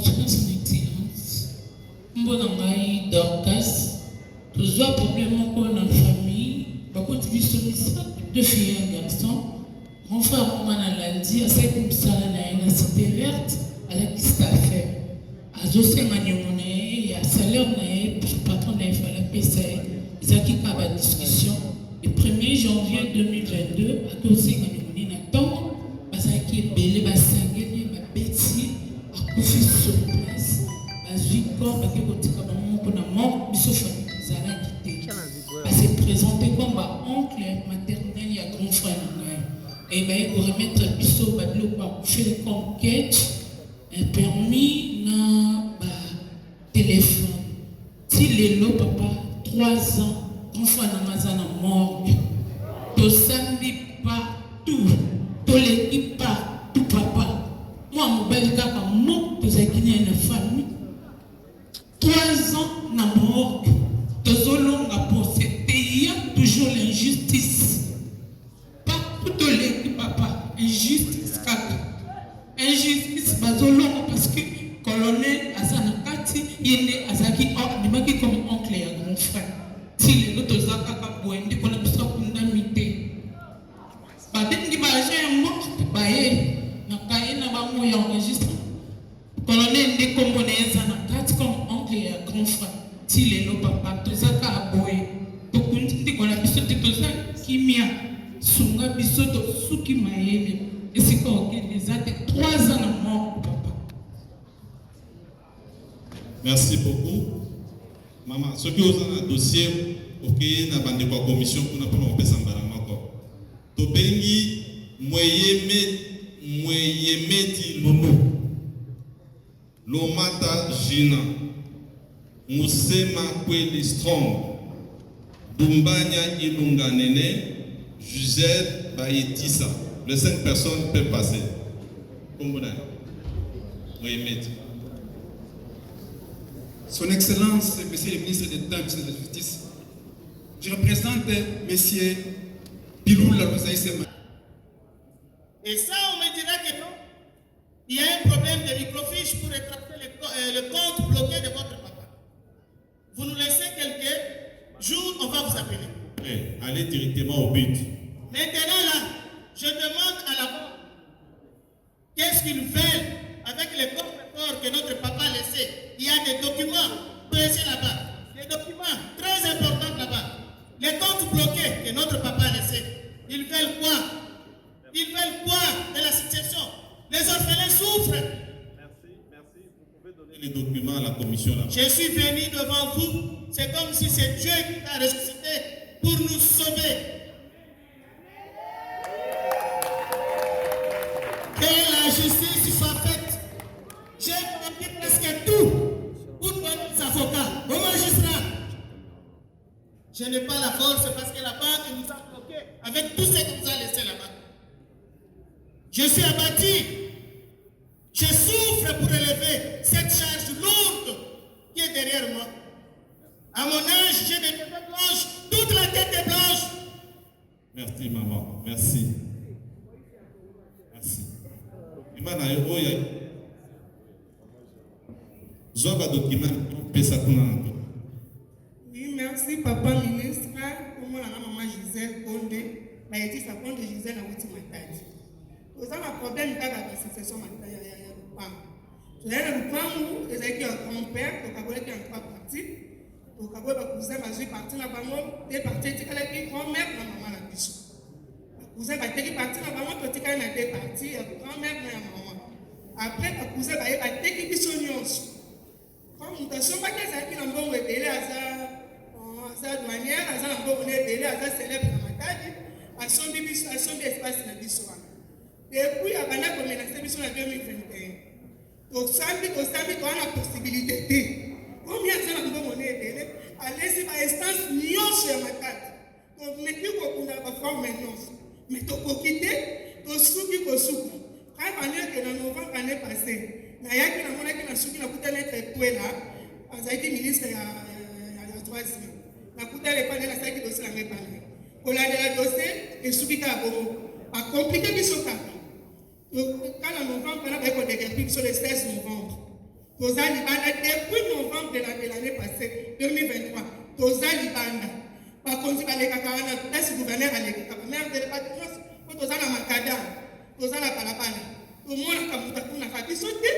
rencontrer son excellence. Mbonangai Dorcas, tous les problèmes qu'on a dans la famille, par contre, deux filles et un garçon. Mon frère, moi, a lundi, à 7 minutes, à la cité verte, à la piste à faire. À José Magnon, il y a salaire, le patron de la PCA, il y a une discussion. Le 1er janvier 2022, à José Magnon, Nathan, parce qu'il est belé, il y a Betty, à Koufi sur place, à Zuikor, à Kébotika, à Monamon, il se fait Zara quitter. Parce qu'il est présenté comme oncle maternel, il y a grand frère. Et bien, il remettre le biseau, pour faire des conquêtes, un permis, dans téléphone. Si les lots, papa, 3 ans, enfant dans ma morgue, tu samedi pas tout, tu l'équipe pas tout, papa. Moi, mon bel gars, moi, tu as gagné une famille. 3 ans dans la morgue, tu as pour ce pays, toujours l'injustice. Tout l'équipe, papa, injustice, injustice, parce que colonel Azanakati, il est né Azaki, il comme oncle et grand frère. Si les autres Zaka Boendi, qu'on a besoin de condamner. Dès qu'il va agir, mort, n'a pas eu un enregistré. Colonel de Comboné Azanakati comme oncle et grand frère. Si les autres papa, tout Zaka Boé, tout le qu'on a besoin de tout ça, qui m'a. Sunga bisoto suki maele et c'est quoi organisé 3 ans de mort papa. Merci beaucoup maman. Ce qui est un dossier ok na bande kwa commission kuna pour on peut s'embarrasser encore. To bengi moyeme ti lulu. Lomata Gina Musema Kweli Strong Dumbanya Ilunga Nene Gisèle Baïtissa. Les 5 personnes peuvent passer. Son Excellence, Monsieur le ministre d'État, Monsieur de la Justice, je représente Monsieur Bilou Larouzaïsema. Et ça, on me dira que non. Il y a un problème de microfiche pour rétracter le compte bloqué de votre papa. Vous nous laissez quelques jours, on va vous appeler. Oui, allez directement au but. Maintenant là, je demande à la banque, qu'est-ce qu'ils veulent avec les coffres-forts que notre papa a laissés. Il y a des documents pressés là-bas, des documents très importants là-bas. Les comptes bloqués que notre papa a laissés. Ils veulent quoi? Ils veulent quoi de la situation? Les orphelins souffrent. Merci. Vous pouvez donner les documents à la commission là-bas. Je suis venu devant vous. C'est comme si c'est Dieu qui t'a ressuscité pour nous sauver. Que la justice soit faite. J'ai manqué presque tout pour donner des avocats, aux magistrats. Je n'ai pas la force parce que la banque nous a bloqués avec tout ce qu'on nous a laissé là-bas. Je suis abattu. Je souffre pour élever cette charge lourde qui est derrière moi. À mon âge, j'ai des cheveux blanches, toute la tête est blanche. Merci maman, merci. Imana oya Zoba document pesa kuna. Oui, merci papa ministre. Comment la maman Gisèle Konde, la yétisa Konde Gisèle a outi matadi. Vous avez un problème avec la succession matadi ya Lupango. Tu as le Lupango, les qui ont grand-père, donc à qui ont 3 parties. Donc à quoi cousin va jouer partie là bango, des parties qui ont grand-mère la maman la bichou. Cousin va teki parti na maman to tika na 2 parties, grand-mère na maman. Après la cousin va teki biso nyonso. Comme mutation ba kesa ki na mbongo ebele aza douanière, aza na mbongo ebele aza célèbre na matadi, asombi biso asombi espace na biso wana. Depuis abana ko menacer biso na 2021. Donc samedi to na possibilité te. Combien aza na mbongo ebele, allez-y ba instance nyonso ya matadi. Donc meki ko kuna ba forme nyonso. Mais tu peux quitter, tu souki ko souki. Quand on est que dans novembre l'année passée, na yaki na mona ki na souki na kuta lettre toi là, azaki ministre ya 3e. Na kuta le panel na saki dossier na panel. Pour la dossier et souki ka bomo. A compliqué biso ka. Donc quand en novembre on a ko déguerpi sur le 16 novembre. toza libanda depuis novembre de l'année passée 2023 toza libanda bakonzi balekaka wana place gouverneur alekaka bamere de bato nyonso po toza na makada toza na balabala tomonaka moto atunaka biso te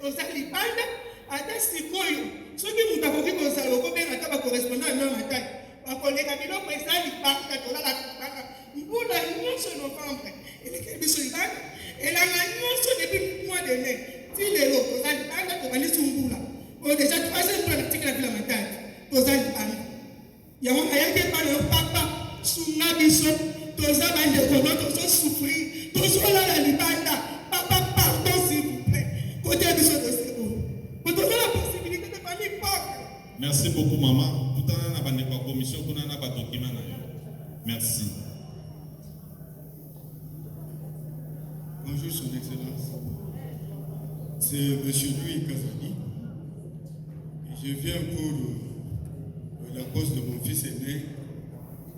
toza libanda ata sikoyo soki moto akoki kozala okobenga ata bakorespondant ya meme matali bakoleka biloko eza libanda tolalaka libanda mbula nyonso novembre elekeli biso libanda elanga nyonso depuis mois de mai ti lelo toza libanda tobanisi mbula oyo deja troisième fois natikela bila matali toza libanda yango nayaki epana yo papa sunga biso toza bandeko no tozosouffrir tozolala libanda papa pardon s'il vous plaît kote biso tosebo po toza na possibilité de famille pauvre. Merci beaucoup maman kutana na bandeko ya commission kuna na badokima na yo. Merci. Bonjour son excellence, c'est monsieur Louis Kazali. Je viens pour la cause de mon fils aîné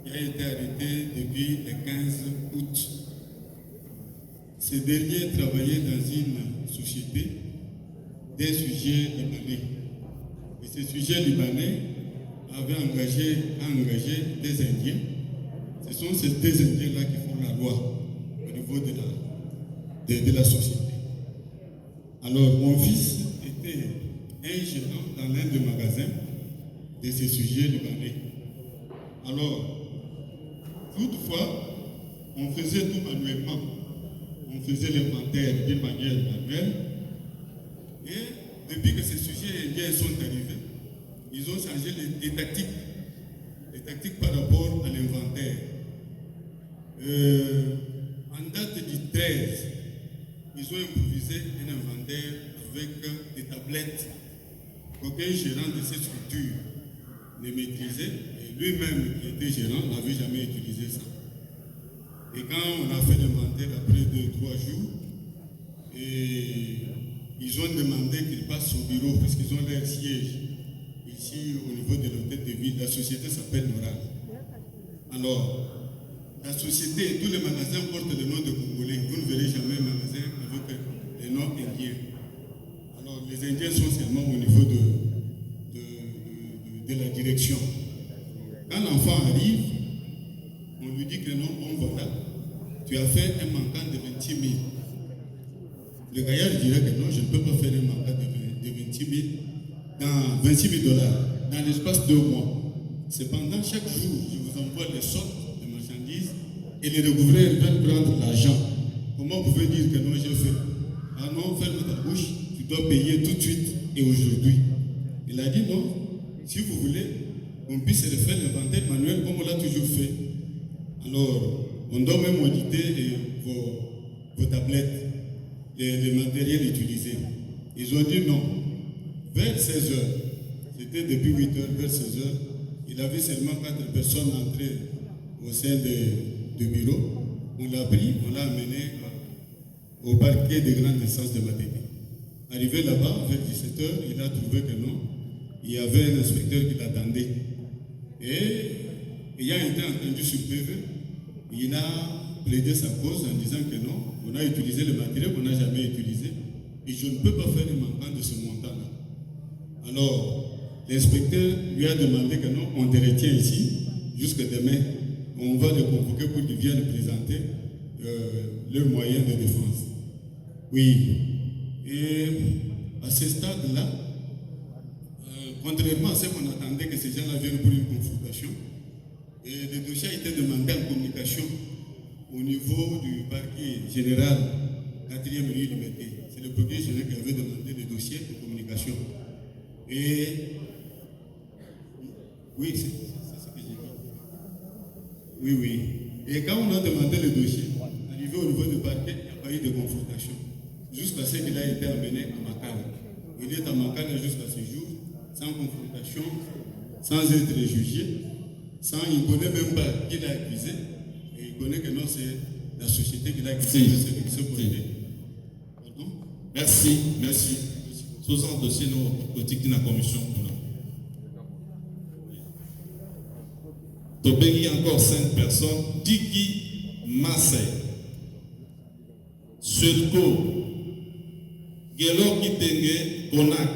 qui a été arrêté depuis le 15 août. Ce dernier travaillait dans une société des sujets libanais. Et ces sujets libanais avaient engagé des Indiens. Ce sont ces deux Indiens-là qui font la loi au niveau de la société. Alors, mon fils était un gérant dans l'un des magasins de ces sujets libanais. Alors, toutefois, on faisait tout manuellement. On faisait l'inventaire d'une manière manuelle. Et depuis que ces sujets indiens sont arrivés, ils ont changé les tactiques. Les tactiques par rapport à l'inventaire. En date du 13, ils ont improvisé un inventaire avec des tablettes qu'aucun gérant de cette structure ne maîtrisait. Et lui-même, qui était gérant, n'avait jamais utilisé ça. Et quand on a fait l'inventaire après 2-3 jours, et ils ont demandé qu'ils passent au bureau parce qu'ils ont leur siège ici au niveau de l'hôtel de ville. La société s'appelle Noral. Alors, la société et tous les magasins portent le nom de Congolais. Vous ne verrez jamais un magasin avec les noms indiens. Alors, les Indiens sont seulement au niveau de la direction. Quand l'enfant arrive, on lui dit que non, bon voilà, tu as fait un manquant de 26 000. Le gaillard dirait que non, je ne peux pas faire un manquant de 26 000 dollars dans l'espace de 2 mois. Cependant, chaque jour, je vous envoie les sortes de marchandises et les recouvreurs viennent prendre l'argent. Comment vous pouvez dire que non, j'ai fait? Ah non, ferme ta bouche, tu dois payer tout de suite et aujourd'hui. Il a dit non, si vous voulez, on puisse refaire l'inventaire manuel comme on l'a toujours fait. Alors, on doit même auditer vos tablettes, les matériels utilisés. Ils ont dit non. Vers 16 heures, c'était depuis 8 heures, vers 16 heures, il avait seulement 4 personnes entrées au sein du bureau. On l'a pris, on l'a amené au parquet de grande instance de Matébé. Arrivé là-bas, vers 17 heures, il a trouvé que non, il y avait un inspecteur qui l'attendait. Et ayant été entendu sur PV, il a plaidé sa cause en disant que non, on a utilisé le matériel qu'on n'a jamais utilisé et je ne peux pas faire un manquant de ce montant-là. Alors, l'inspecteur lui a demandé que non, on te retient ici, jusque demain, on va le convoquer pour qu'il vienne présenter leurs moyens de défense. Oui. Et à ce stade-là, contrairement à ce qu'on attendait que ces gens-là viennent pour une confrontation, et le dossier a été demandé en communication au niveau du parquet général 4e rue Liberté. C'est le parquet général qui avait demandé le dossier de communication. Et oui, c'est ce que j'ai dit. Oui, oui. Et quand on a demandé le dossier, arrivé au niveau du parquet, il n'y a pas eu de confrontation. Jusqu'à ce qu'il a été amené à Makala. Il est à Makala jusqu'à ce jour, sans confrontation, sans être jugé, il ne connaît même pas qui l'a accusé, et il connaît que non, c'est la société qui l'a accusé. Pardon? Merci, merci. Sous un dossier, nous, politique de la commission. Il y a encore 5 personnes. Diki Massé, Sulko, Gelo Kitenge, Konak.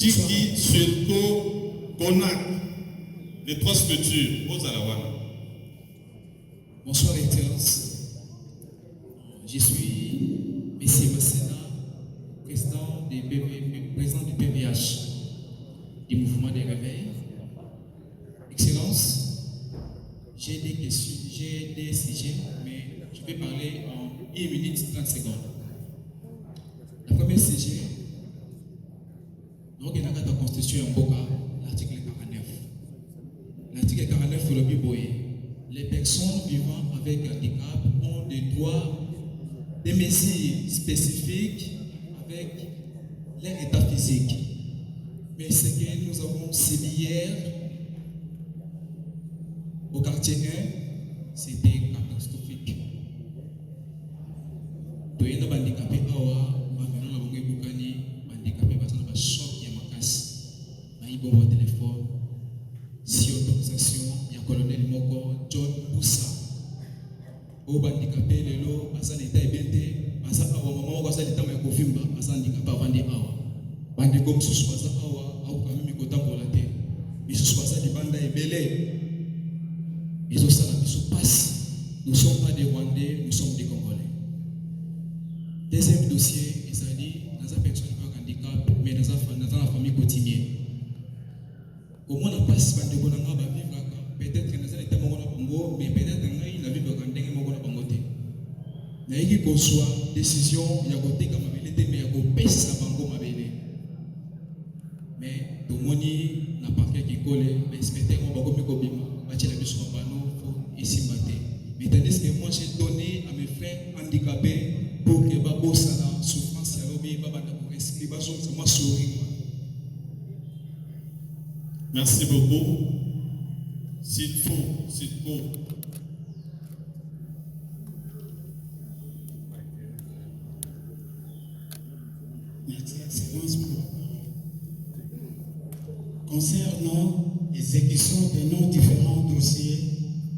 Tiki, Suelco, Konak, les 3 structures, aux Alawana. Bonsoir, Excellence. Je suis M. Massena, président du PVH, du mouvement des réveils. Excellence, j'ai des questions, j'ai des sujets, mais je vais parler en 1 minute 30 secondes. La première sujet, nous avons la Constitution en Boka, l'article 49. L'article 49 pour le Biboye. Les personnes vivant avec handicap ont des droits, des mesures spécifiques avec leur état physique. Mais ce que nous avons subi hier au quartier 1, c'était catastrophique. Les handicapés choc et macasse. Il y a un téléphone. Si autorisation, il y a un colonel Moko, John Boussa. Au handicapé, le lot, à sa l'état est bien té, à sa maman, à sa l'état, mais au film, à sa handicapé avant des awa. Bande comme ce soit ça, awa, ou quand même, il faut pour la terre. Mais ce soit ça, des bandes est belé. Mais au salaire, se passe. Nous ne sommes pas des Rwandais, nous sommes des Congolais. Deuxième dossier, il s'est dit, dans une personne avec handicap, mais dans la famille quotidienne. Comment on passe par des bonhommes à vivre là? Peut-être que nous sommes des Congo, mais peut-être que nous avons vivre dans des Congo. Il y a une décision, il y a une capacité, mais il y a une pêche à Bango Mabélé. Mais tout le monde n'a pas fait qui colle, mais espérer qu'on va comme Kobima, bâtir la mission à Bano, il s'y battait. Mais tandis que moi j'ai donné à mes frères handicapés pour que Babo Sana souffrance à l'obé, Babana pour respirer, Bazo, c'est moi sourire. Merci beaucoup. S'il faut. Merci, Excellence. Concernant l'exécution de nos différents dossiers,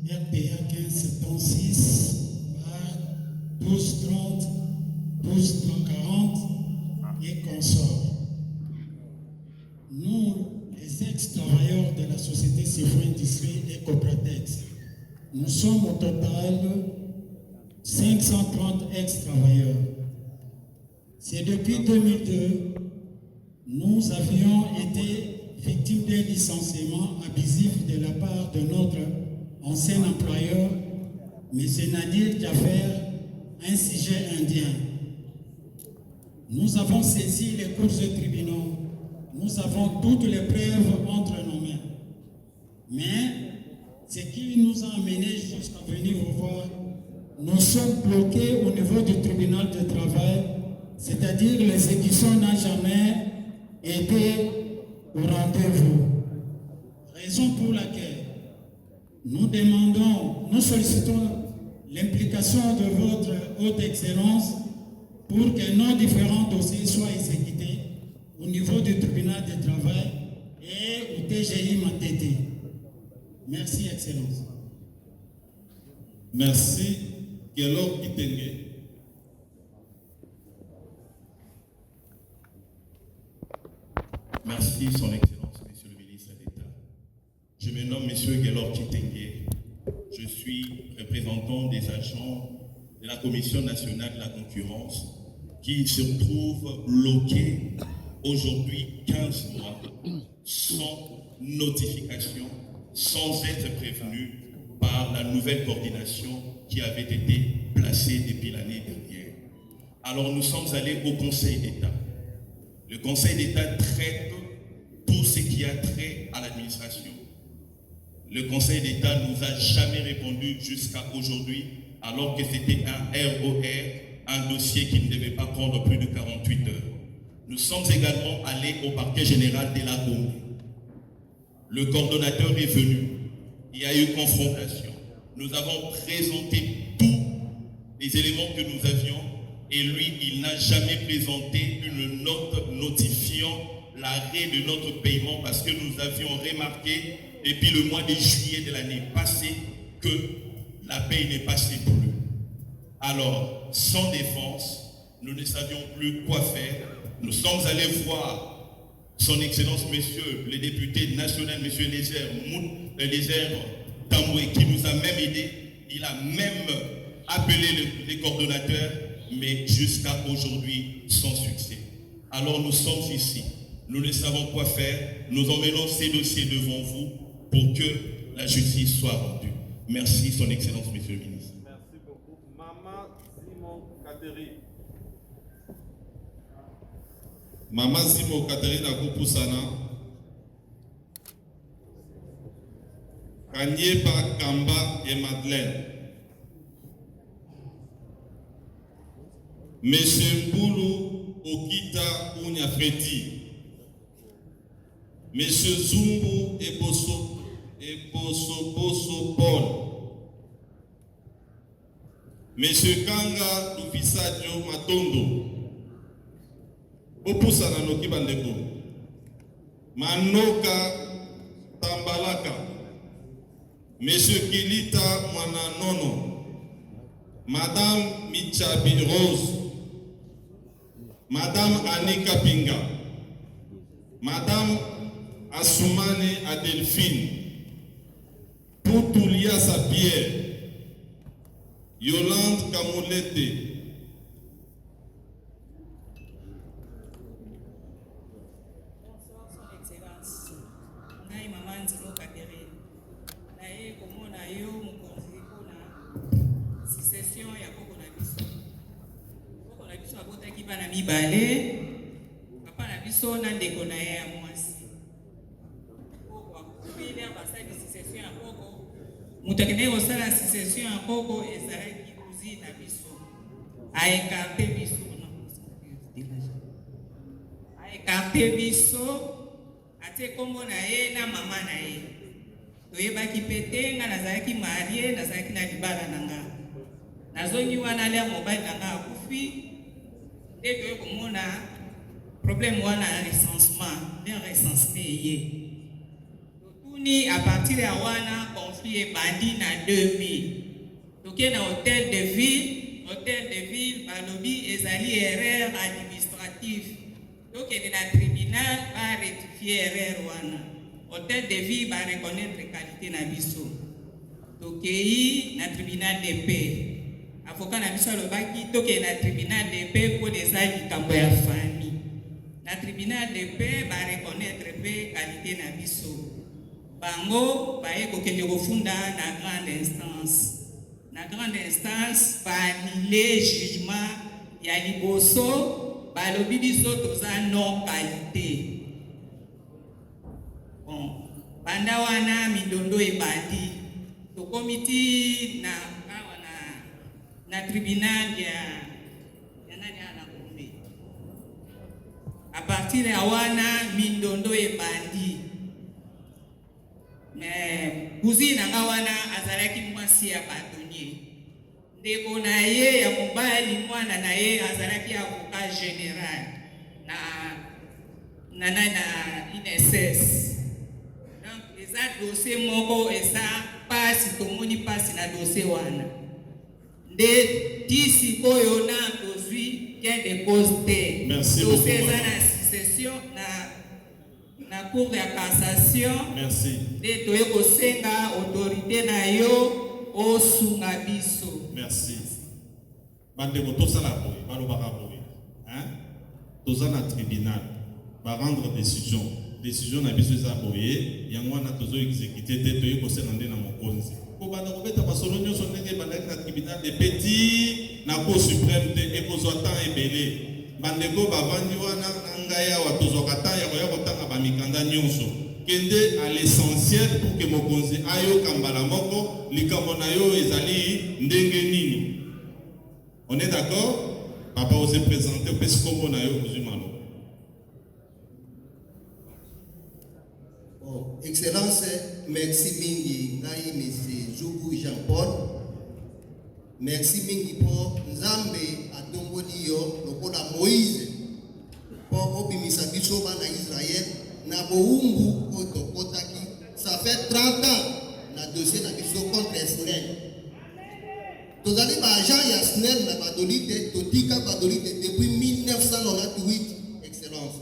RPA 1576 par 1230, 1240 et consorts. Nous, les ex-travailleurs de la société Civil Industrie et Copratex, nous sommes au total 530 ex-travailleurs. C'est depuis 2002, nous avions été victimes d'un licenciement abusif de la part de notre ancien employeur, M. Nadir Jaffer, un sujet indien. Nous avons saisi les cours de tribunaux. Nous avons toutes les preuves entre nos mains. Mais ce qui nous a amenés jusqu'à venir vous voir, nous sommes bloqués au niveau du tribunal de travail, c'est-à-dire l'exécution n'a jamais été au rendez-vous. Raison pour laquelle nous sollicitons l'implication de votre haute excellence pour que nos différents dossiers soient exécutés au niveau du tribunal de travail et au TGI Matete. Merci, Excellence. Merci. Gelor Kitenge. Merci, Son Excellence, Monsieur le Ministre d'État. Je me nomme Monsieur Gelor Kitenge. Je suis représentant des agents de la Commission nationale de la concurrence qui se trouvent bloqués aujourd'hui 15 mois sans notification, sans être prévenus par la nouvelle coordination qui avait été placée depuis l'année dernière. Alors nous sommes allés au Conseil d'État. Le Conseil d'État traite tout ce qui a trait à l'administration. Le Conseil d'État ne nous a jamais répondu jusqu'à aujourd'hui, alors que c'était un ROR, un dossier qui ne devait pas prendre plus de 48 heures. Nous sommes également allés au parquet général de la Gombe. Le coordonnateur est venu. Il y a eu confrontation. Nous avons présenté tous les éléments que nous avions et lui, il n'a jamais présenté une note notifiant l'arrêt de notre paiement parce que nous avions remarqué depuis le mois de juillet de l'année passée que la paye n'est passée plus. Alors, sans défense, nous ne savions plus quoi faire. Nous sommes allés voir Son Excellence, Monsieur le député national, Monsieur Lézer Tamboué, qui nous a même aidé. Il a même appelé les coordonnateurs, mais jusqu'à aujourd'hui, sans succès. Alors nous sommes ici, nous ne savons quoi faire, nous emmenons ces dossiers devant vous pour que la justice soit rendue. Merci, Son Excellence, Monsieur le ministre. Merci beaucoup. Maman Simon Catherine. Maman Simon Catherine Akupusana. Kanyeba Kamba et Madeleine. Monsieur Mboulou Okita Unyafredi. Monsieur Zumbu Eboso Paul. Monsieur Kanga Tufisadio Matondo. Opusana Noki Bandeko. Manoka Tambalaka. Monsieur Kilita Mwananono. Madame Michabi Rose. Madame Anika Pinga. Madame Assoumane Adelphine. Poutulia Sapierre. Yolande Kamolete. Bonsoir, Son Excellence. Ngai Maman Nzilo Catherine. Naye komona yo mokonzi mpona succession ya koko na biso. Koko na biso abotaki bana mibale. Papa na biso na ndeko na ye ya mwasi. Koko akufi nde basali succession ya koko. Moto akende kosala succession ya koko ezalaki kuzi na biso. Aekarte biso. Aekarte biso. Ate kombo na ye na mama na ye. Toyebaki pete nga nazalaki marie, nazalaki na libala na nga. Nazongi wana lea mobali na nga akufi. Nde toye komona problème wana ya recensement, bien recensement ye. Totuni à partir ya wana conflit ebandi na 2000. Toke na hôtel de ville, balobi ezali erreur administrative. Tokende na tribunal ba rectifier erreur wana. Hôtel de ville va reconnaître qualité na biso. Tokei na tribunal de paix. Avocat na biso alobaki toke na tribunal de paix pour des likambo ya famille. Na tribunal de paix va reconnaître paix qualité na biso. Bango ba ekokende kofunda na grande instance. Na grande instance va annuler jugement ya liboso balobi biso toza non qualité. Bon, banda wana mindondo ebandi. Tokomiti na tribunal ya nani ana kumbe. A partir ya wana mindondo ebandi. Mais kuzina nga wana azalaki mwasi ya batonnier. Ndeko na ye ya mobali mwana na ye azalaki avocat général na INSS. Donc eza dossier moko eza pasi tomoni pasi na dossier wana. Nde disi koyo na tozwi gain de cause te. Dossier eza na succession na cour de cassation. Merci. Nde toye kosenga autorité na yo osunga biso. Merci. Bandeko tosala boye, balobaka boye. Hein? Toza na tribunal, ba rendre décision. Décision na biso eza boye, yango wana tozo exécuter te toye kosenga nde na mokonzi. Ko banda kobeta basolo nyonso ndenge bandaki na tribunal de petit na cour suprême te ekozwa temps ebele. Bandeko bavandi wana na ngai awa tozwaka temps ya koya kotanga bamikanda nyonso. Kende à l'essentiel pour que mokonzi ayo kambala moko likambo na yo ezali ndenge nini. On est d'accord? Papa vous est présenté au peskombo na yo kuzimano. Bon, Excellence, merci mingi ngai monsieur Zougou Jean-Paul. Merci mingi pour Nzambe atongoli yo lokola Moïse pour obimisa biso bana Israël. Na boumbu otokotaki ça fait 30 ans na dossier na biso contre SNEL. Tozali ba agent ya SNEL na badolite totika badolite depuis 1998 Excellence.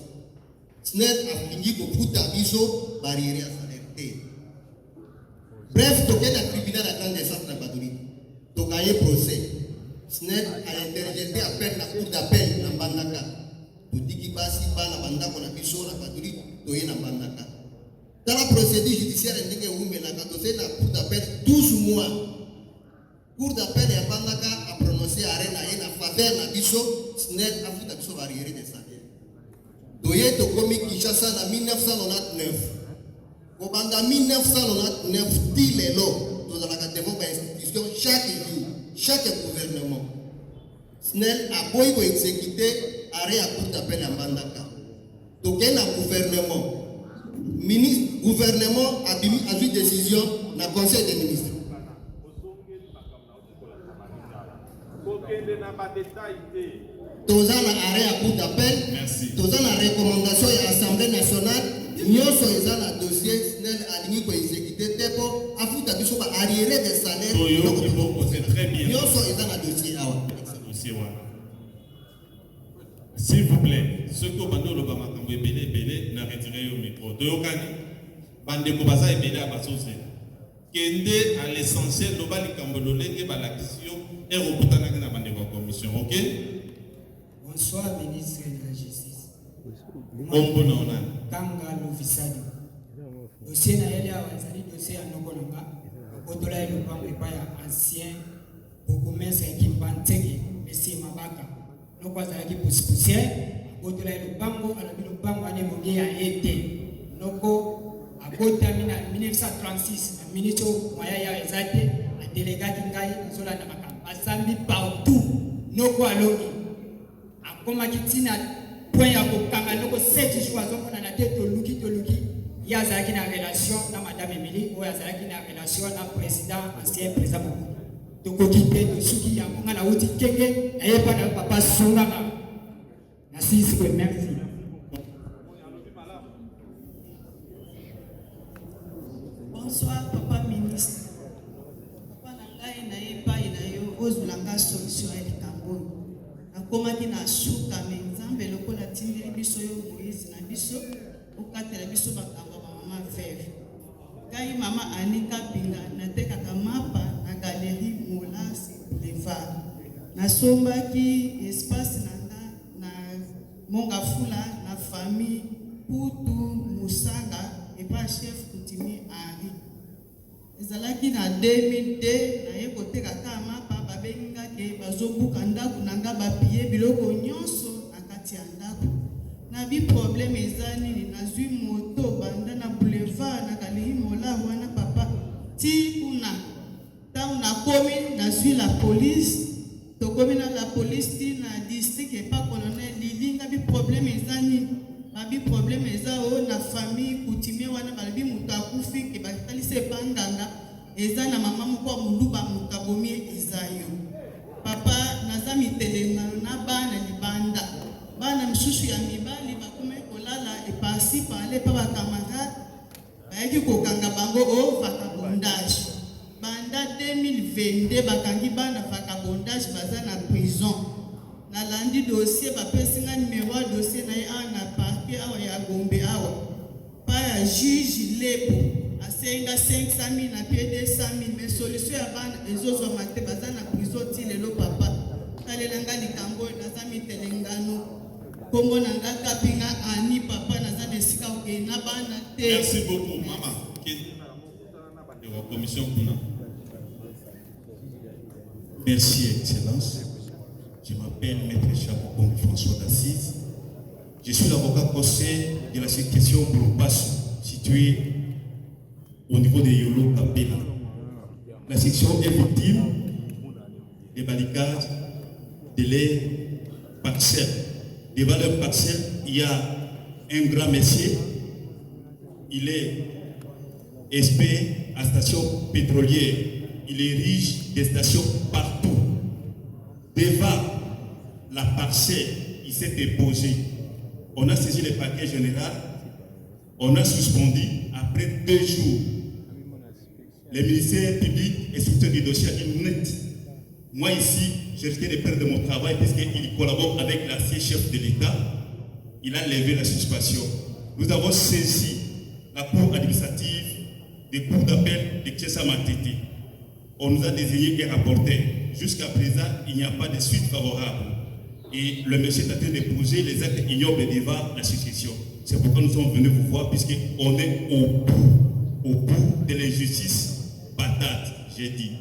SNEL alingi kofuta biso barrière ya salaire te. Bref, tokende na tribunal ya grande instance na Badolite tokaye procès. SNEL a interjeté appel na cour d'appel na Mbandaka. Totiki basi bana bandako na biso na Badolite toye na Mbandaka. Dans la procédure judiciaire ndenge umelaka tose na cour d'appel 12 mois. Cour d'appel ya Mbandaka a prononcé arrêt na ye na faveur na biso SNEL afuta biso barrière de salaire. Toye tokomi Kinshasa na 1999. Kobanda 1999 ti lelo tozalaka devant ba institution chaque jour, chaque gouvernement. SNEL a boyi ko exécuter arrêt à cour d'appel à Mbandaka. Toke na gouvernement. Ministre gouvernement a pris décision na conseil des ministres. Toza na arrêt à cour d'appel. Toza na recommandation de l'Assemblée nationale. Nyoso eza na dossier SNEL alingi ko exécuter tepo afuta biso ba arriéré de salaire. C'est très bien. Nyoso eza na dossier awa. S'il vous plaît, ce que bando lo ba makambo ebele na retirer au micro. Toyokani bande ko baza ebele abasose. Kende à l'essentiel lo ba likambo lo lenge ba l'action et reputana na bande ko commission, OK? Bonsoir ministre de la Justice. Kanga Lovisado. Dossier na yeli awa ezali dossier ya nokolanga. Okotola yelo pango epaya ancien bourgmestre Kimbanteke Messi Mabaka. Noko azalaki poussière. Okotola yelo pango alabi lo pango ane monge ya ete. Noko akotami na 1936 na ministre moya ya ezate a délégati ngai nzola na makambo. Asambi partout. Noko alongi. Akomaki tina point ya kokanga loko 7 jours azomona na te toluki ya azalaki na relation na madame Emily oyo azalaki na relation na président ancien président Mobutu tokoki te tosuki yango nga na uti kenge nayepa na papa songanga na sisi kwe merci. Bonsoir papa ministre. Papa na ngai nayepa na yo ozulanga solution ya likambo. Nakomaki na suka me nzambe lokola tindeli biso yo Moïse na biso okatela biso bakambo ba mama veve. Ngai mama Anika Pinga natekaka mapa na galerie Molasi Boulevard. Nasombaki espace nanga na Mongafula na famille Putu Musanga et pas chef Kutimi Henri. Ezalaki na 2002 na ye koteka ka mapa babenga ke bazobuka ndako nanga bapie biloko nyonso na kati ya ndako. Na bi problème ezani ni nazwi moto banda na boulevard na galerie Mola wana papa ti kuna ta na komi nazwi la police to komi na la police ti na district et pas colonel lilinga bi problème ezani ba bi problème eza o na famille coutumier wana balabi mutu akufi ke batalise bandanga eza na mama moko muluba mukabomi ezayo papa naza mitelenga na bana libanda bana msusu ya mibali bakume kolala epasi pale pa bakamara bayaki kokanga bango o vagabondage banda 2022 bakangi bana vagabondage baza na prison nalandi dossier bapesinga numéro ya dossier na ye awa na parquet awa ya Gombe awa pa ya juge lepo asenga 500,000 na pied 200,000 mais solution ya bana ezozwama te baza na prison ti lelo papa talelanga likambo naza mitelengano kombo nanga Kapinga ani papa naza na esika okei na bana te. Merci beaucoup mama. Commission kuna. Merci Excellence. Je m'appelle Maître Chabon François d'Assise. Je suis l'avocat conseil de la question Boulopasso, située au niveau de Yolo Kapela. La section est victime des barricades de les parcelles. Devant leur parcelle, il y a un grand monsieur. Il est expert à station pétrolière. Il érige des stations partout. Devant la parcelle, il s'est déposé. On a saisi le parquet général. On a suspendu après 2 jours. Le ministère public est instructeur du dossier a dit net. Moi ici, j'ai risqué de perdre mon travail parce qu'il collabore avec l'ancien chef de l'État. Il a levé la suspension. nous avons saisi la cour administrative des cours d'appel de Thiès-Matete. On nous a désigné un rapporteur. Jusqu'à présent, il n'y a pas de suite favorable. Et le monsieur est en train de poser les actes ignobles devant la succession. C'est pourquoi nous sommes venus vous voir, puisqu'on est au bout de l'injustice patate, j'ai dit.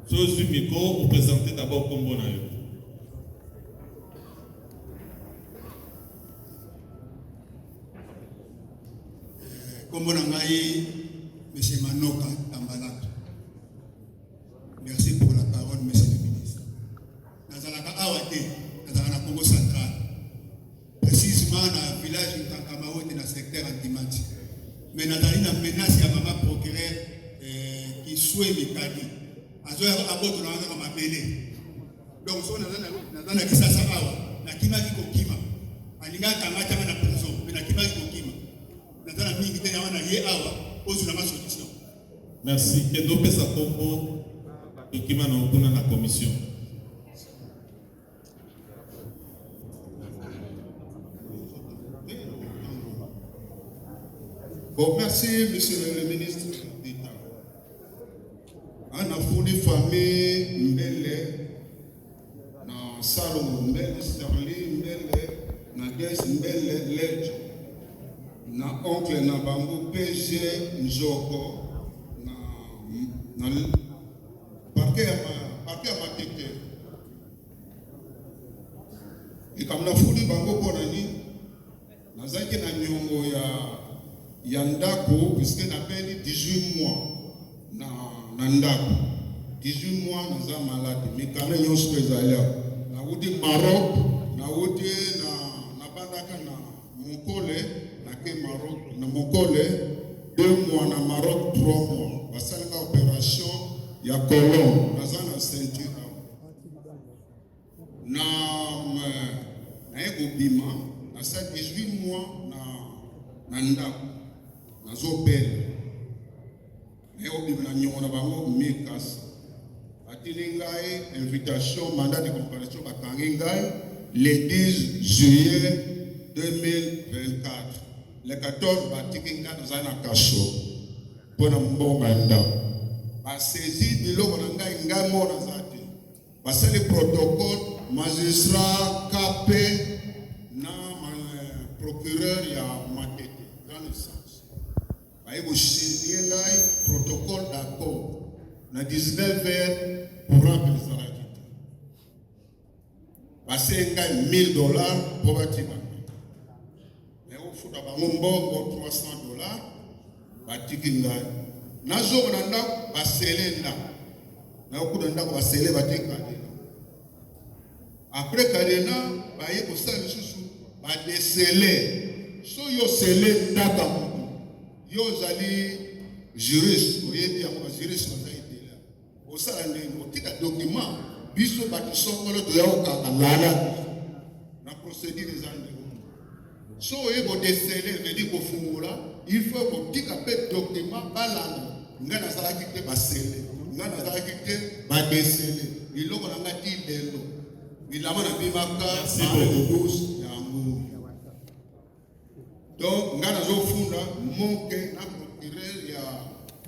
Sur ce micro, vous présentez d'abord Kombo Nayo. Kombo Nangaï, M. Manoka Tambalak. Merci pour la parole, M. le ministre. Nazalaka Awate, Nazalaka Congo central. Précisément dans le village de Tankamao, dans le secteur Antimati. Mais Nazali na menace ya maman procureur qui souhaite les cadets. Azoya aboto na wana mabele. Donc so nazana kisasa awa na kima kiko kima. Alinga kamata na prison, mais na kima kiko kima. Nazana mingi tena wana ye awa ozu na solution. Merci. Kendo pesa kombo kima na okuna na commission. Bon, merci, monsieur le ministre d'État. On a fourni famille Mbele, na Salomon Mbele, Sterling Mbele, na Des Mbele, Ledge, na oncle na Bango, PG Nzoko, na parquet à Matete. Et comme on a fourni Bango Bonani, na Zaki na Nyongo ya ndako, puisque n'appelle 18 mois na ndako. 18 mois naza malade, mais quand même yonso ezali na wuti Maroc, na wuti na bandaka na Mokole, na ke Maroc, na Mokole 2 mois, na Maroc 3 mois. Basalaka opération ya colon, naza na ceinture. Na ekobima, na sa 18 mois na ndako. Nazobel mais obimela nyongo na bango mekas atili ngai invitation mandat de comparution bakangi ngai le 10 juillet 2024 le 14 batiki ngai nazali na kasho mpona mbonga ndako basaisi biloko na ngai mo naza te basali protocole magistrat kape na procureur ya Matete dans le sens vous signez un protocole d'accord. Na 19 heures pour remplir les salariés. Passer $1,000 pour bâtir. Mais au fout d'abord $300. Bâtir kinga. Na zo nanda basele nda. Na au nanda basele bâtir kadena. Après kadena, baye ko sa susu ba déceler. So yo scellé ndaka. Yo zali juriste, oyebi ya kwa juriste na zaidi la. Osala ndenge otika document biso batu songolo to yao kakalala na procédure ezande. So oyebo déceler veut dire ko fungula, il faut ko tika pe document balana. Ngana sala kite basele, ngana sala kite ba déceler. Iloko na ngati lelo. Bilama na bimaka sa le 12 ya ngu. Donc, nous avons fondé un procureur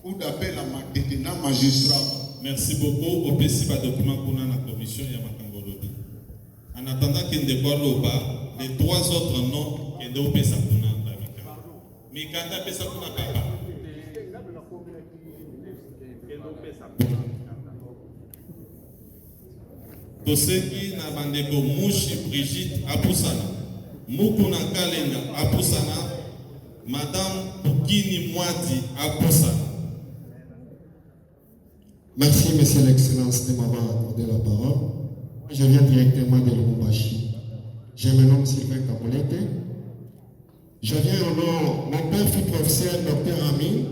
pour d'appel à Matete, un magistrat. Merci beaucoup. Au PC, pas document pour la commission Yamakangolobi. En attendant qu'il ne parle pas, les 3 autres noms qui sont au PC pour la Mika. Mikanda PC pour la papa. Toseki na bandeko Mouchi Brigitte Apusana. Mukuna Kalenda Apusana, Madame Pukini Mwadi Apusana. Merci, Monsieur l'Excellence, de m'avoir accordé la parole. Je viens directement de Lubumbashi. Je me nomme Sylvain Kabolete. Je viens au nom, mon père fut professeur Dr Ami,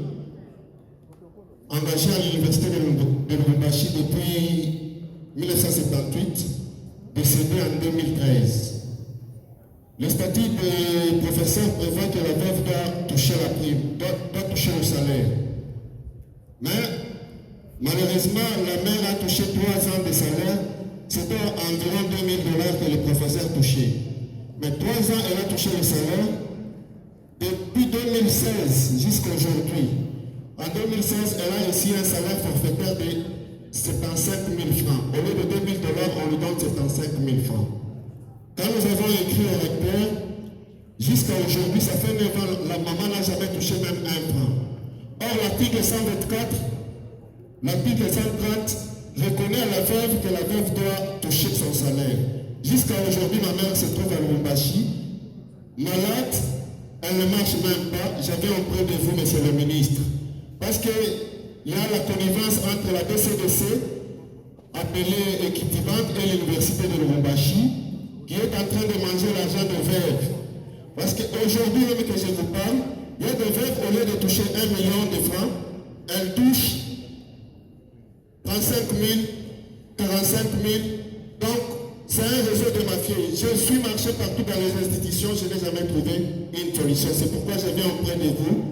engagé à l'université de Lubumbashi depuis 1978, décédé en 2013. Le statut de professeur prévoit que la veuve doit toucher la prime, doit toucher le salaire. Mais malheureusement, la mère a touché 3 ans de salaire, c'était environ $2,000 que le professeur touchait. Mais 3 ans, elle a touché le salaire. Depuis 2016 jusqu'à aujourd'hui. En 2016, elle a reçu un salaire forfaitaire de 75 000 francs. Au lieu de 2 000 $, on lui donne 75 000 francs. Quand nous avons écrit au recteur, jusqu'à aujourd'hui, ça fait 9 ans, la maman n'a jamais touché même 1 franc. Or, l'article 124, l'article 130 reconnaît à la veuve que la veuve doit toucher son salaire. Jusqu'à aujourd'hui, ma mère se trouve à Lubumbashi, malade, elle ne marche même pas. J'avais auprès de vous, monsieur le ministre, parce qu'il y a la connivence entre la DCDC, appelée Équitibante, et l'université de Lubumbashi, qui est en train de manger l'argent de veuves. Parce qu'aujourd'hui, même que je vous parle, il y a des veuves, au lieu de toucher 1 million de francs, elles touchent 35 000, 45 000. Donc, c'est un réseau de mafieux. Je suis marché partout dans les institutions, je n'ai jamais trouvé une solution. C'est pourquoi je viens auprès de vous,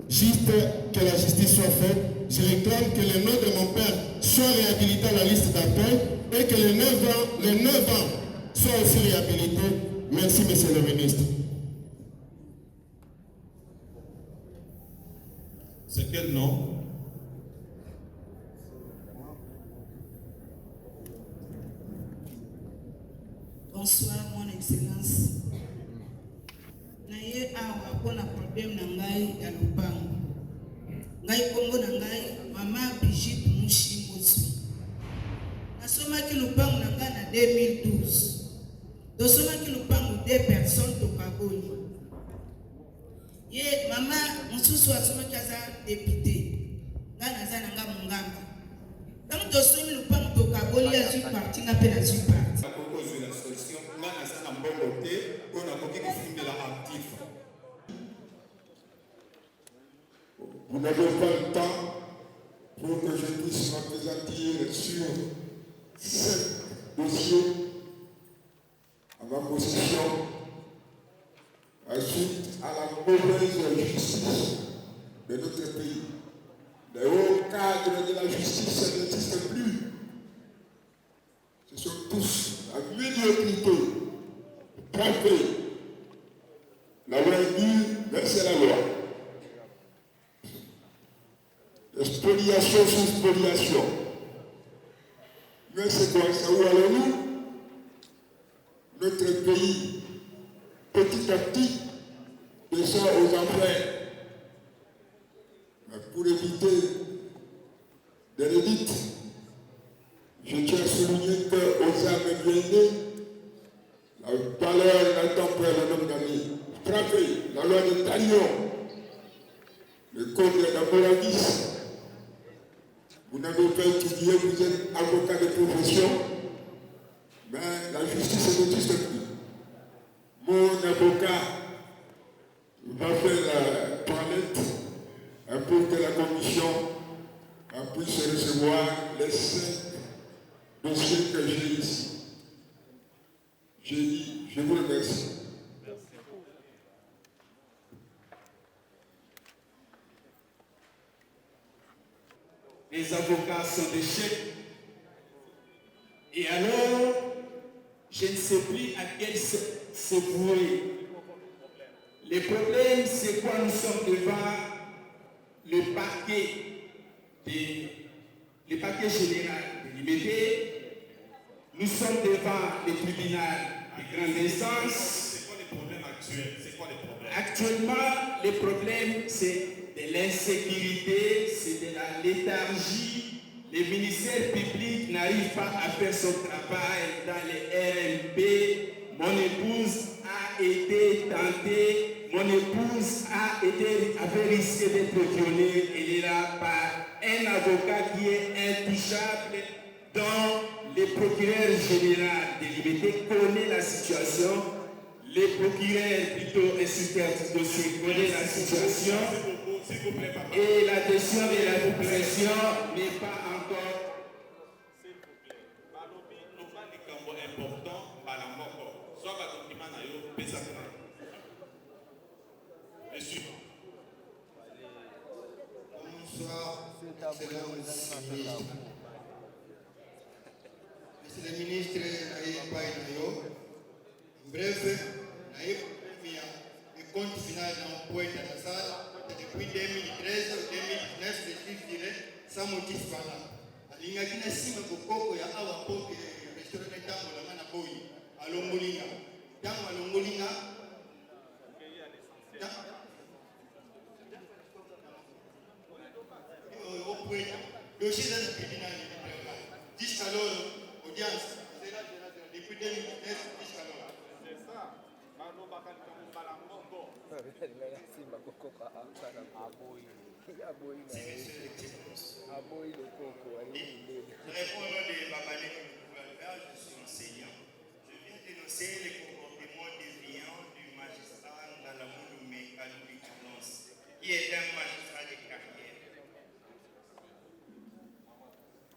juste que la justice soit faite. Je réclame que le nom de mon père soit réhabilité à la liste d'appel et que les 9 ans soient aussi réhabilités. Merci, monsieur le ministre. C'est quel nom? Bonsoir, mon excellence. Naye awa pona problème na ngai ya lupango. Ngai kombo na ngai mama Brigitte Mushimosu. Nasomaki lupango na ngai na 2012. Tosomaki lupango 2 personnes tokaboni. Ye mama mosusu asomaki aza député. Ngai naza na nga mungamba. Tango tosomi lupango tokaboli azwi parti nga mpe nazwi parti. Vous n'avez pas le temps pour que je puisse m'appesantir sur 5 dossiers à ma position, suite à la mauvaise justice de notre pays. Les hauts cadres de la justice n'existent plus. Ce sont tous la médiocrité, trempés. La loi dit, mais c'est la loi. Spoliation sur spoliation. Mais c'est quoi ça? Où allons-nous? Notre pays, petit à petit, descend aux enfers. Mais pour éviter des redites, je tiens à souligner qu'aux âmes bien nées, la valeur n'attend pas le nom d'amis. Frappez la loi de Talion, le code de la Moravis. Vous n'avez pas étudié, vous êtes avocat de profession, mais la justice n'existe plus. Mon avocat va faire la toilette pour que la commission puisse recevoir les 5 dossiers que j'ai ici. J'ai dit, je vous remercie. Les avocats sont des chefs. Et alors, je ne sais plus à quel se vouer. Le problème, c'est quoi? Nous sommes devant le parquet général de l'IBT. Nous sommes devant le tribunal de grande instance. C'est quoi les problèmes actuels? C'est quoi les problèmes? Actuellement, le problème, c'est de l'insécurité, c'est de la léthargie. Le ministère public n'arrive pas à faire son travail dans les RMP. Mon épouse a été tentée, mon épouse avait risqué d'être violée. Elle est là par un avocat qui est intouchable, dont le procureur général de l'IBT connaît la situation. Le procureur plutôt instructeur du dossier connaît la situation. Et la décision de la population n'est pas encore. S'il vous plaît, balobi loba likambo important mbala moko. Soit ba document na yo pesa kana. Le suivant. Bonsoir, Excellence ministre. Monsieur le ministre, bref, pointe à la salle depuis 2013 ou 2019, je suis viré sans motif valable. Alingaki na sima kokoko ya awa po restaurant etango na mana boyi alongolinga. Tango alongolinga au point dossier dans le pédina jusqu'alors audience depuis 2019 jusqu'alors. C'est ça. Répondant des babalés que vous pouvez faire, je suis enseignant. Je viens dénoncer les comportements déviants du magistrat Ngalamoulou Kaloumi Kalons, qui est un magistrat de carrière.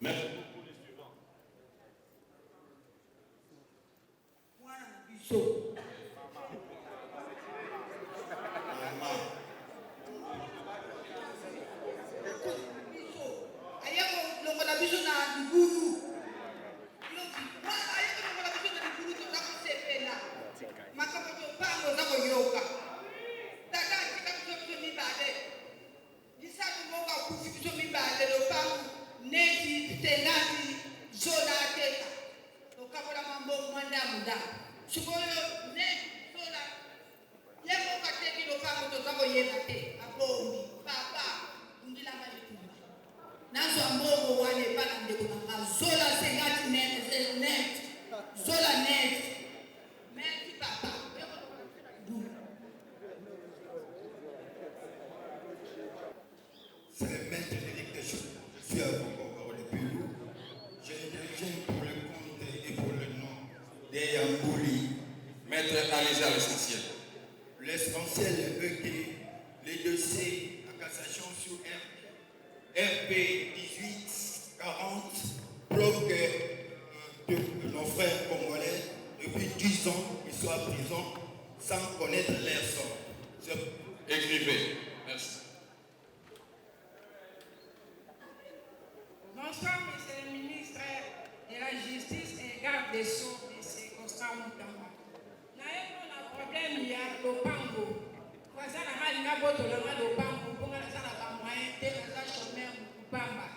Merci. C'est maître d'éducation. Je suis avocat au Pérou. J'interviens pour le compte et pour le nom d'Eyambouli. Maître, allez à l'essentiel. L'essentiel est que les dossiers à cassation sur RP 1840 bloquent nos frères congolais depuis 10 ans. Ils sont en prison sans connaître leur sort. Écrivez. Merci. Bonsoir, Monsieur le ministre de la Justice et garde des Sceaux, M. Constant Moutamba. Nous avons un problème, il y a l'Opango. Nous avons un problème, l'Opango. Nous avons un moyen de chômer Moutamba.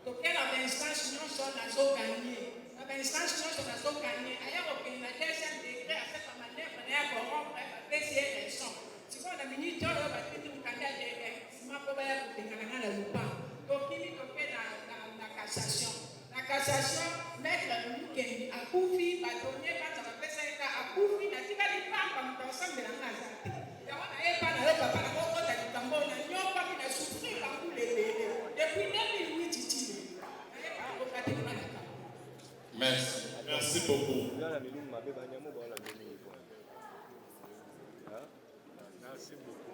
Donc, la instance, nous sommes à gagner. La instance, nous sommes à gagner. Ailleurs, il y a un deuxième degré à cette manière, on est à corrompre, à baisser les sons. Si on a un ministre, on va dire que nous avons un donc, il y a la cassation. La cassation, mettre le Mukendi à Koufi, bâtonnier, quand on appelle ça, à Koufi, n'a pas dit pas comme ensemble de la Nazaré. Et on n'a pas de papa, on a dit tambour, on a pas souffrir par tous les bébés. Depuis 2008, Titi. Merci. Merci beaucoup. Merci beaucoup.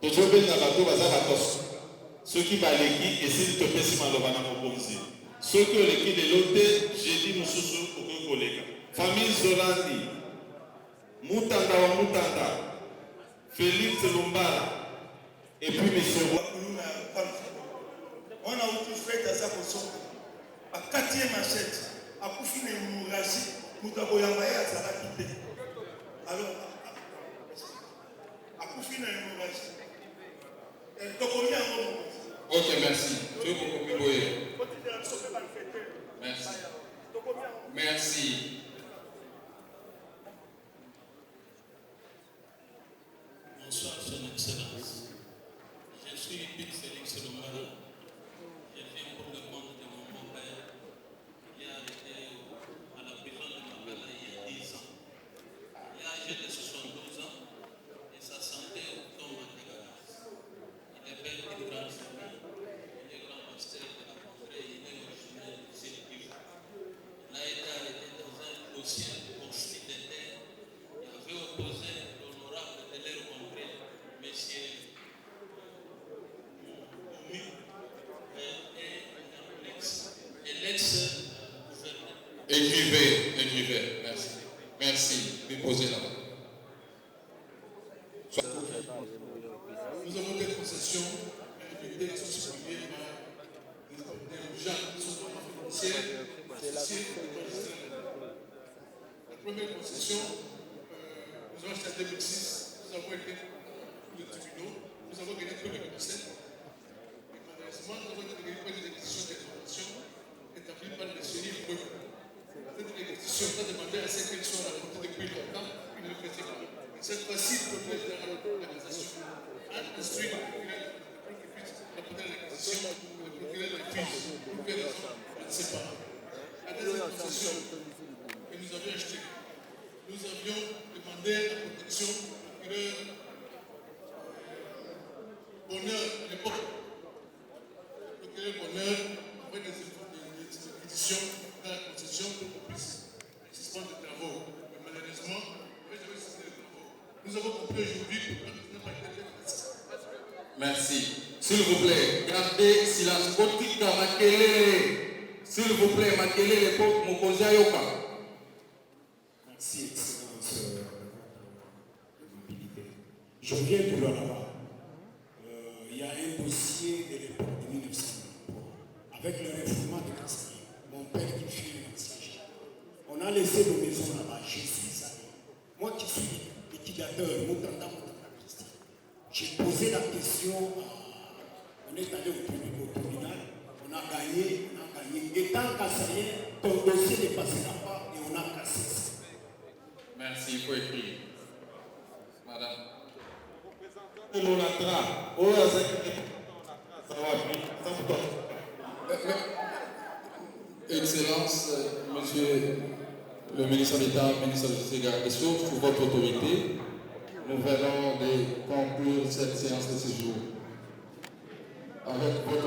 tozobenga bato baza batoso soki baleki esili topesi maloba na mokonzi soki oleki lelo te jeudi mosusu okoki koleka famille Zolandi Mutanda wa Mutanda Félix Lumbala et puis monsieur on a outil fait à sa position à 4e machette à couper les hémorragies mutaboyambaye à sa quitté alors à couper les hémorragies ok, merci. Merci. Merci. Bonsoir, Son Excellence. Je suis Bill Félix Lomara. Je viens pour le compte de mon beau-père qui a été à la prison de Mabala il y a 10 ans. Il est âgé de 72 ans et sa santé tombe en dégradation. Il est père d'une grande famille, il est grand pasteur de la contrée, il est originaire du Sud-Kivu. Il a été arrêté dans un dossier de conflit de terre. Il avait opposé l'honorable de leur contrée, M. Moumi, et l'ex-gouverneur. Écrivez, merci. Merci, déposez là-bas. Nous avons des concessions, des concessions privées, des gens qui sont financiers, associés, première concession, nous avons acheté en 2006, nous avons été les tribunaux, nous avons gagné pour le 2017. Et malheureusement, nous avons été gagné pour les acquisitions d'informations établies par le CNI Peuple. Cette réquisition a demandé à ce qu'elle soit rapportée depuis longtemps, il ne le faisait pas. Et cette fois-ci, le procureur général de l'organisation a instruit le procureur pour qu'il puisse rapporter la réquisition, le procureur refuse. Pour quelle raison? Je ne sais pas. La deuxième concession que nous avions achetée, nous avions demandé la protection du procureur Bonheur à l'époque. Le procureur Bonheur avait des réquisitions dans la concession pour qu'on puisse suspendre les travaux. Mais malheureusement, on n'avait jamais suspendre les travaux. Nous avons compris aujourd'hui pourquoi nous n'avons pas été fait. Merci. S'il vous plaît, gardez silence. Kotika Makelele. S'il vous plaît, Makelele pour Mokonza Yoka. Merci, Excellence de mobilité. Je viens de là-bas. Il y a un dossier de l'époque de 1993 avec le refoulement de Kassai. Mon père qui fut un ancien. On a laissé nos maisons là-bas. Je suis allé. Moi qui suis litigateur, j'ai posé la question. On est allé au tribunal. On a gagné. Étant Kassaïen, ton dossier ne passera pas et on a cassé. Merci, il faut écrire. Madame. Excellence, Monsieur le ministre d'État, ministre de la Garde sous votre autorité, nous venons de conclure cette séance de ce jour. Avec votre